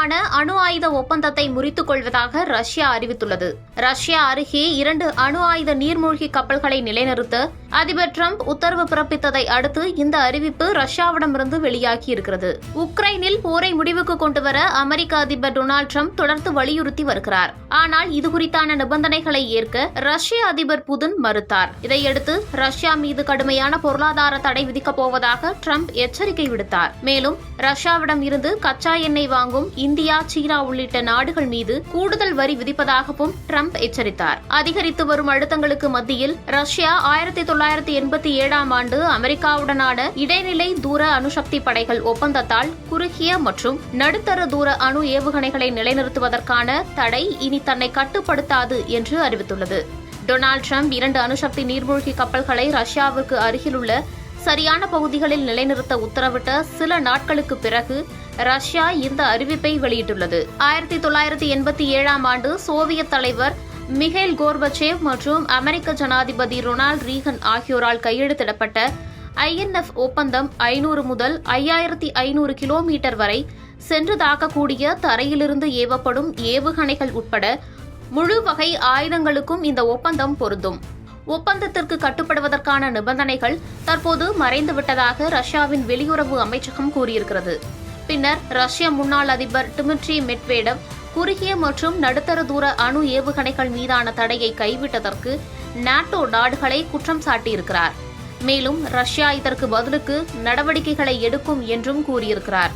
உடனான அணு ஆயுத ஒப்பந்தத்தை முறித்துக் கொள்வதாக ரஷ்யா அறிவித்துள்ளது. ரஷ்யா அருகே 2 அணு ஆயுத நீர்மூழ்கி கப்பல்களை நிலைநிறுத்த அதிபர் டிரம்ப் உத்தரவு பிறப்பித்ததை அடுத்து இந்த அறிவிப்பு ரஷ்யாவிடமிருந்து வெளியாகியிருக்கிறது. உக்ரைனில் போரை முடிவுக்கு கொண்டுவர அமெரிக்க அதிபர் டொனால்டு டிரம்ப் தொடர்ந்து வலியுறுத்தி வருகிறார். ஆனால் இதுகுறித்தான நிபந்தனைகளை ஏற்க ரஷ்ய அதிபர் புதின் மறுத்தார். இதையடுத்து ரஷ்யா மீது கடுமையான பொருளாதார தடை விதிக்கப் போவதாக டிரம்ப் எச்சரிக்கை விடுத்தார். மேலும் ரஷ்யாவிடம் இருந்து கச்சா எண்ணெய் வாங்கும் இந்தியா, சீனா உள்ளிட்ட நாடுகள் மீது கூடுதல் வரி விதிப்பதாகவும் டிரம்ப் எச்சரித்தார். அதிகரித்து வரும் அழுத்தங்களுக்கு மத்தியில் ரஷ்யா 1987ஆம் ஆண்டு அமெரிக்காவுடனான இடைநிலை தூர அணுசக்தி படைகள் ஒப்பந்தத்தால் குறுகிய மற்றும் நடுத்தர தூர அணு ஏவுகணைகளை நிலைநிறுத்துவதற்கான தடை இனி தன்னை கட்டுப்படுத்தாது என்று அறிவித்துள்ளது. டொனால்டு டிரம்ப் 2 அணுசக்தி நீர்மூழ்கி கப்பல்களை ரஷ்யாவிற்கு அருகிலுள்ள சரியான பகுதிகளில் நிலைநிறுத்த உத்தரவிட்ட சில நாட்களுக்கு பிறகு ரஷ்யா இந்த அறிவிப்பை வெளியிட்டுள்ளது. 1987ஆம் ஆண்டு சோவியத் தலைவர் மிகைல் கோர்பச்சேவ் மற்றும் அமெரிக்க ஜனாதிபதி ரொனால்டு ரீகன் ஆகியோரால் கையெழுத்திடப்பட்ட INF ஒப்பந்தம் 500 முதல் 5500 கிலோமீட்டர் வரை சென்று தாக்கக்கூடிய தரையிலிருந்து ஏவப்படும் ஏவுகணைகள் உட்பட முழு வகை ஆயுதங்களுக்கும் இந்த ஒப்பந்தம் பொருந்தும். ஒப்பந்தத்திற்கு கட்டுப்படுவதற்கான நிபந்தனைகள் தற்போது மறைந்துவிட்டதாக ரஷ்யாவின் வெளியுறவு அமைச்சகம் கூறியிருக்கிறது. பின்னர் ரஷ்ய முன்னாள் அதிபர் டிமிட்ரி மெட்வேடவ் குறுகிய மற்றும் நடுத்தர தூர அணு ஏவுகணைகள் மீதான தடையை கைவிட்டதற்கு நாட்டோ நாடுகளை குற்றம் சாட்டியிருக்கிறார். மேலும் ரஷ்யா இதற்கு பதிலுக்கு நடவடிக்கைகளை எடுக்கும் என்றும் கூறியிருக்கிறார்.